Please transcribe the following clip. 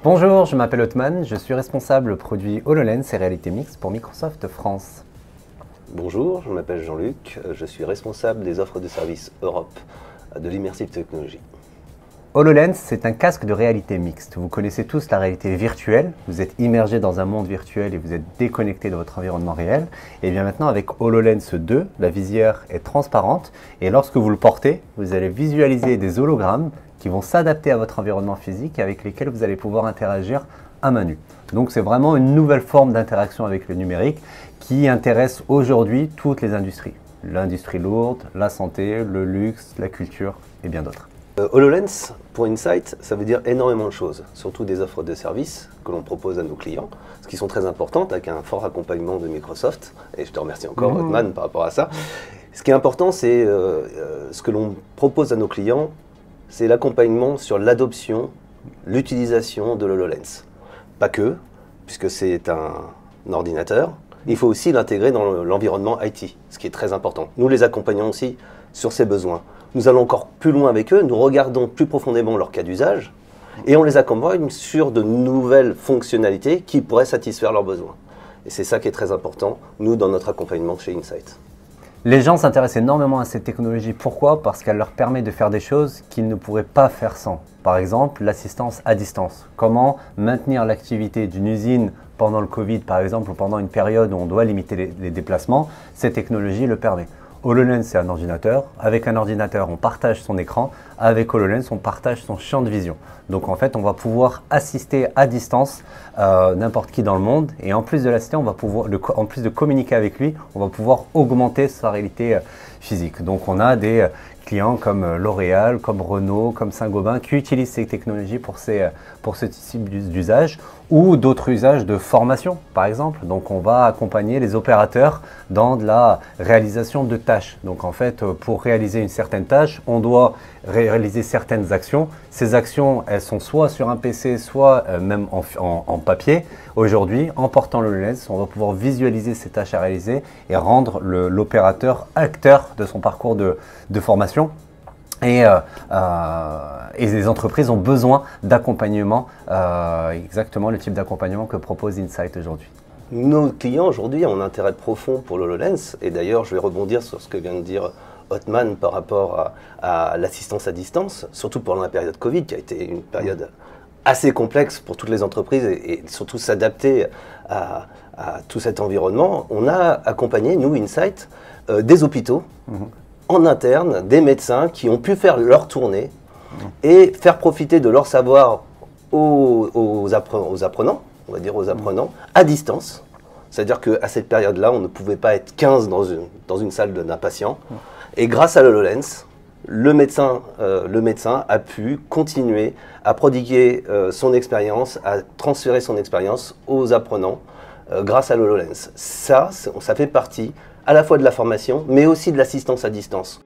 Bonjour, je m'appelle Othman, je suis responsable produit HoloLens et réalité mixte pour Microsoft France. Bonjour, je m'appelle Jean-Luc, je suis responsable des offres de services Europe de l'Immersive Technology. HoloLens, c'est un casque de réalité mixte. Vous connaissez tous la réalité virtuelle, vous êtes immergé dans un monde virtuel et vous êtes déconnecté de votre environnement réel. Et bien maintenant avec HoloLens 2, la visière est transparente et lorsque vous le portez, vous allez visualiser des hologrammes qui vont s'adapter à votre environnement physique et avec lesquels vous allez pouvoir interagir à main nue. Donc c'est vraiment une nouvelle forme d'interaction avec le numérique qui intéresse aujourd'hui toutes les industries. L'industrie lourde, la santé, le luxe, la culture et bien d'autres. HoloLens, pour Insight, ça veut dire énormément de choses, surtout des offres de services que l'on propose à nos clients, ce qui sont très importantes avec un fort accompagnement de Microsoft, et je te remercie encore Othman par rapport à ça. Ce qui est important, c'est ce que l'on propose à nos clients, c'est l'accompagnement sur l'adoption, l'utilisation de l'HoloLens. Pas que, puisque c'est un ordinateur, il faut aussi l'intégrer dans l'environnement IT, ce qui est très important. Nous les accompagnons aussi sur ces besoins. Nous allons encore plus loin avec eux, nous regardons plus profondément leur cas d'usage et on les accompagne sur de nouvelles fonctionnalités qui pourraient satisfaire leurs besoins. Et c'est ça qui est très important, nous, dans notre accompagnement chez Insight. Les gens s'intéressent énormément à cette technologie. Pourquoi? Parce qu'elle leur permet de faire des choses qu'ils ne pourraient pas faire sans. Par exemple, l'assistance à distance. Comment maintenir l'activité d'une usine pendant le Covid, par exemple, ou pendant une période où on doit limiter les déplacements, cette technologie le permet. HoloLens, c'est un ordinateur. Avec un ordinateur, on partage son écran. Avec HoloLens, on partage son champ de vision. Donc en fait, on va pouvoir assister à distance n'importe qui dans le monde. Et en plus de l'assister, on va pouvoir, en plus de communiquer avec lui, on va pouvoir augmenter sa réalité physique. Donc on a des clients comme L'Oréal, comme Renault, comme Saint-Gobain qui utilisent ces technologies pour ce type d'usage ou d'autres usages de formation par exemple. Donc on va accompagner les opérateurs dans de la réalisation de tâches. Donc en fait pour réaliser une certaine tâche, on doit réaliser certaines actions. Ces actions, elles sont soit sur un PC, soit même en papier. Aujourd'hui, en portant le HoloLens, on va pouvoir visualiser ces tâches à réaliser et rendre l'opérateur acteur de son parcours de formation. Et les entreprises ont besoin d'accompagnement, exactement le type d'accompagnement que propose Insight aujourd'hui. Nos clients aujourd'hui ont un intérêt profond pour l'HoloLens, et d'ailleurs je vais rebondir sur ce que vient de dire Othman par rapport à l'assistance à distance, surtout pendant la période Covid, qui a été une période assez complexe pour toutes les entreprises et surtout s'adapter à tout cet environnement. On a accompagné, nous, Insight, des hôpitaux en interne, des médecins qui ont pu faire leur tournée et faire profiter de leur savoir aux apprenants, on va dire aux apprenants, à distance. C'est-à-dire qu'à cette période-là, on ne pouvait pas être 15 dans une salle d'un patient. Et grâce à l'HoloLens, le médecin a pu continuer à prodiguer son expérience, à transférer son expérience aux apprenants grâce à l'HoloLens. Ça fait partie à la fois de la formation, mais aussi de l'assistance à distance.